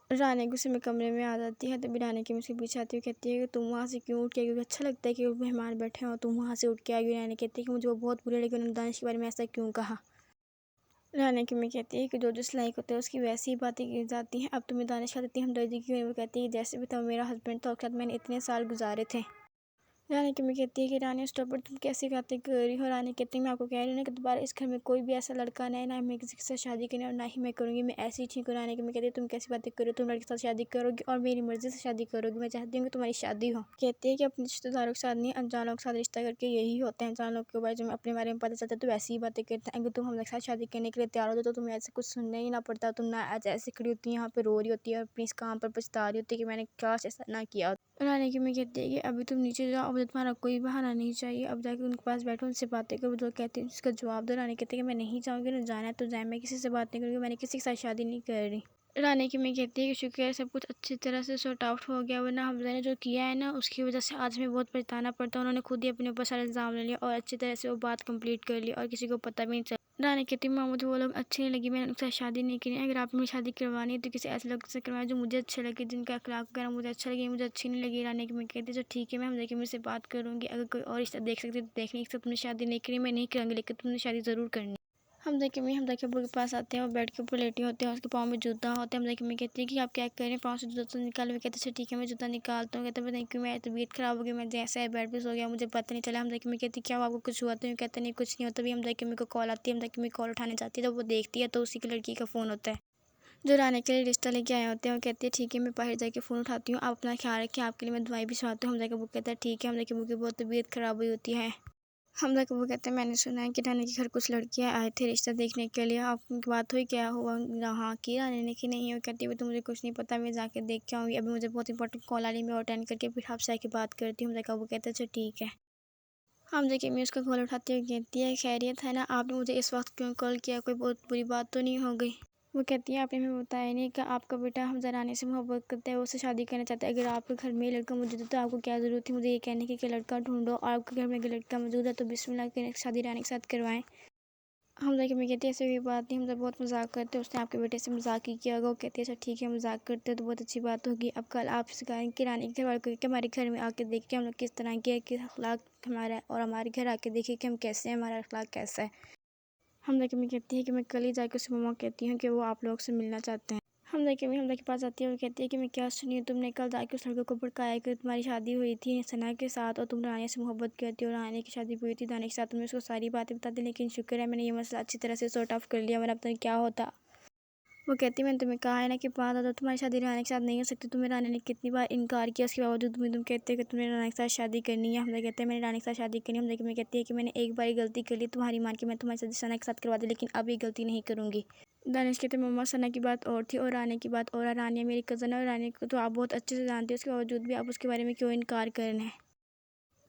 रानी गुस्से में कमरे में आ जाती है, तभी रानी की उसके पीछे आती हुई कहती है कि तुम वहाँ से क्यों उठ के आई? क्योंकि अच्छा लगता है कि मेहमान बैठे हो, तुम वहाँ से उठ के आई हो। रानी कहती है कि मुझे वो बहुत बुरे लगे, उन्होंने दानिश के बारे में ऐसा क्यों कहा। रानी की अम्मी कहती है कि जो जिस लायक होता है उसकी वैसी ही बातें की जाती हैं। अब तुम्हें दानिश का इतनी हमदर्दी क्यों है? वो कहती है जैसे भी था मेरा हस्बैंड था, उसके साथ मैंने इतने साल गुजारे थे। रानी की अम्मी कहती है कि रानी स्टॉप पर, तुम कैसी बातें कर रही हो? रानी कहती है मैं आपको कह रही हूँ ना कि दोबारा इस घर में कोई भी ऐसा लड़का नहीं है, ना मैं किसी के साथ शादी करनी और ना ही मैं करूँगी, मैं ऐसी ही ठीक हूँ। रानी की अम्मी कहती है तुम कैसी बातें कर रही हो? तुम लड़के के साथ शादी करोगी और मेरी मर्जी से शादी करोगी, मैं चाहती हूँ कि तुम्हारी शादी हो। कहती है कि अपने रिश्तेदारों के साथ नहीं, अनजानों के साथ रिश्ता करके यही होता है। अनजान लोग के बारे में अपने बारे में पता चलता है तो वैसी ही बातें करते हैं। अगर तुम हमारे साथ शादी करने के लिए तैयार होते तो तुम्हें ऐसे कुछ सुनना ही ना पड़ता। तुम ना आज ऐसे खड़ी होती है यहाँ पे रो रही होती है और अपने इस काम पर पछता रही होती है कि मैंने काश ऐसा ना किया। रानी की अम्मी कहती है कि अभी तुम नीचे जाओ, अब तुम्हारा कोई बहाना नहीं चाहिए, अब जाके उनके पास बैठो, उनसे बातें करो। जो कहती है उसका जवाब दो। रानी कहती है कि मैं नहीं चाहूँगी, ना जाना है तो जाए, मैं किसी से बात नहीं करूँगी, मैंने किसी के साथ शादी नहीं कर रही। रानी की अम्मी कहती है कि शुक्र है सब कुछ अच्छी तरह से सॉर्ट आउट हो गया, वरना हमजा ने जो किया है ना उसकी वजह से आज हमें बहुत पछताना पड़ता। उन्होंने खुद ही अपने ऊपर सारा इल्ज़ाम ले लिया और अच्छी तरह से वो बात कंप्लीट कर ली और किसी को पता भी नहीं चला। रानी कहती माँ मुझे वो लोग अच्छे नहीं लगे, मैंने उनके साथ शादी नहीं की। अगर आपने मेरी शादी करवानी है तो किसी ऐसे लोग से करवाएं जो मुझे अच्छे लगे, जिनका अखलाक वगैरह मुझे अच्छा लगे, मुझे अच्छी नहीं लगी। रानी की मैं कहती जो ठीक है मैं हमजा की अम्मी से बात करूँगी, अगर कोई और रिश्ता देख सकती तो देख नहीं सकती, तुमने शादी नहीं करी मैं नहीं करूँगी, लेकिन तुमने शादी ज़रूर करनी। हमजा की अम्मी हमजा के अब्बू के पास आते हैं और बेड के ऊपर लेटे होते हैं और उसके पाँव में जूता होता है। हमजा की अम्मी कहती है कि आप क्या कर रहे हैं, पाँव से जूता तो निकालो। वो कहते अच्छा ठीक है मैं जूता निकालता हूँ। कहते पता नहीं क्यों मेरी तबीयत ख़राब हो गई, मैं जैसे है बेड पे सो गया, मुझे पता नहीं चला। हमजा की अम्मी कहती क्या हुआ, आपको कुछ हुआ? तो कहते नहीं कुछ नहीं होता। तभी हमजा की अम्मी को कॉल आती है। हमजा की अम्मी कॉल उठाने जाती है, जब वो देखती है तो उसी की लड़की का फ़ोन होता है जो रानी के लिए रिश्ता लेके आए होते हैं। वो कहती है ठीक है मैं बाहर जाके फ़ोन उठाती हूँ, आप अपना ख्याल रखें, आपके लिए मैं दवाई भिजवाती हूँ। हमजा का अब्बू कहता है ठीक है। हमजा की अम्मी की बहुत तबीयत ख़राब हुई होती है। हमजा कबूल कहते हैं मैंने सुना है कि रानी के घर कुछ लड़कियां आए थे रिश्ता देखने के लिए, आपकी बात हुई, क्या हुआ? हाँ की। रानी ने कि नहीं। वो कहती है तो मुझे कुछ नहीं पता, मैं जाके देख के आऊँगी, अभी मुझे बहुत इंपॉर्टेंट कॉल आ रही है, मैं अटेंड करके फिर आपसे आके बात करती हूँ। हमजा कबूल कहते हैं अच्छा ठीक है। हमजा की अम्मी उसका कॉल उठाती हुई कहती है खैरियत है ना, आपने मुझे इस वक्त क्यों कॉल किया, कोई बहुत बुरी बात तो नहीं हो गई? वो कहती है आपने हमें बताया नहीं कि आपका बेटा हमजा रानी से मोहब्बत करता है, वो उससे शादी करना चाहता है। अगर आपके घर में लड़का मौजूद है तो आपको क्या ज़रूरत थी मुझे ये कहने की कि लड़का ढूंढो, और आपके घर में अगर लड़का मौजूद है तो बिस्मिल्लाह के शादी रानी के साथ करवाएं। हमजा की अम्मी कहती है ऐसी कोई बात नहीं, हमजा बहुत मजाक करते हैं, उसने आपके बेटे से मजाक ही किया होगा। वो कहती है अच्छा ठीक है मजाक करते हैं तो बहुत अच्छी बात होगी। अब कल आप सिखाएं कि रानी के घर वालों को कि हमारे घर में आके देख के हम लोग किस तरह के कि अखलाक हमारा है, और हमारे घर आके देखिए कि हम कैसे हैं, हमारा अखलाक कैसा है। हमजा की अम्मी कहती है कि मैं कल ही जाकर उसकी मम्मा को कहती हूँ कि वो आप लोग से मिलना चाहते हैं। हमजा की अम्मी हमजा के पास आती है और कहती है कि मैं क्या सुनी, तुमने कल जाके उस लड़के को भड़काया कि तुम्हारी शादी हुई थी सना के साथ और तुम रानी से मोहब्बत करती हो, रानी की शादी हुई थी दानिश के साथ। तुमने उसको सारी बातें बता दी, लेकिन शुक्र है मैंने ये मसला अच्छी तरह से सॉर्ट आउट कर लिया, वरना पता नहीं क्या होता। वो कहती मैंने तुम्हें कहा है ना कि बात तो तुम्हारी शादी रानी के साथ नहीं हो सकती। तुम्हें रानी ने कितनी बार इनकार किया, उसके बावजूद तुम कहते हो कि तुम्हें रानी के साथ शादी करनी है। हमजा कहते हैं मैंने रानी के साथ शादी करनी है। हमजा कहती है कि मैंने एक बार गलती कर ली तुम्हारी मान के, मैं तुम्हारी शादी सना के साथ करवा दी, लेकिन अब ये गलती नहीं करूँगी। दानिश कहते मम्मा सना की बात और थी और रानी की बात और है। रानी मेरी कज़न है और रानी को तो आप बहुत अच्छे से जानते हो, उसके बावजूद भी आप उसके बारे में क्यों इनकार कर रहे हैं?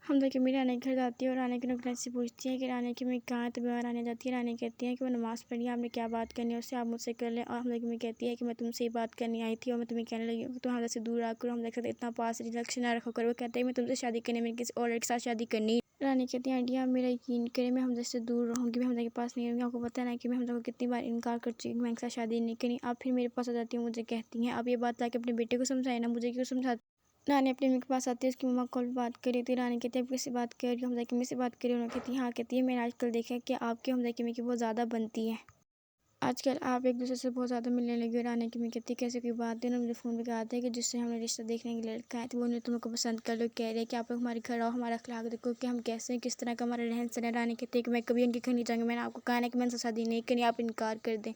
हमजा की अम्मी रानी के घर जाती है और रानी की नुकरानी से पूछती है कि रानी की अम्मी कहाँ है, तभी वहाँ रानी जाती है। रानी कहती है कि वो नमाज़ पढ़ी है, आपने क्या बात करनी है उससे आप मुझसे कर लें। और हमजा की अम्मी कहती है कि मैं तुमसे ही बात करनी आई थी और मैं तुम्हें कहने लगी हूँ कि तुम हमजा से दूर रहा करो, हमजा के साथ इतना पास रिलेशन ना रखा करो। वो कहते हैं मैं तुमसे शादी करने में किसी और के साथ शादी करनी। रानी कहती है आंटी आप मेरा यकीन करें, मैं हमजा से दूर रहूँगी, मैं हमजा के पास नहीं रहूँगी। आपको पता है ना कि मैं हमजा को कितनी बार इनकार कर चुकी हूँ, मैं इनके साथ शादी नहीं करनी। आप फिर मेरे पास आ जाती हूँ, मुझे कहती हैं आप ये बात जाके अपने बेटे को समझाए ना, मुझे क्यों समझा। रानी अपनी अम्मी के पास आती है, उसकी मम्मा कॉल बात कर रही थी। रानी कहती है आप किससे बात कर रही हो? हमजा की अम्मी से बात कर रही हो? उन्होंने कहती है हाँ। कहती है मैंने आजकल देखा है कि आपकी हमजा की अम्मी की बहुत ज़्यादा बनती है, आजकल आप एक दूसरे से बहुत ज़्यादा मिलने लगे हो। रानी की अम्मी कहती है कैसे कोई बात है ना, मुझे फ़ोन पे कहा था कि जिससे हमने रिश्ता देखने के लिए लड़का है तो वो उन्हें तुमको पसंद कर लो, कह रहे हैं कि आप लोग हमारे घर आओ, हमारा अखलाक देखो कि हम कैसे हैं, किस तरह का हमारा रहन सहन है। रानी कहती है कि मैं कभी उनके घर नहीं जाऊँगी, मैंने आपको कहा ना कि मैंने शादी नहीं करनी, आप इनकार कर दें।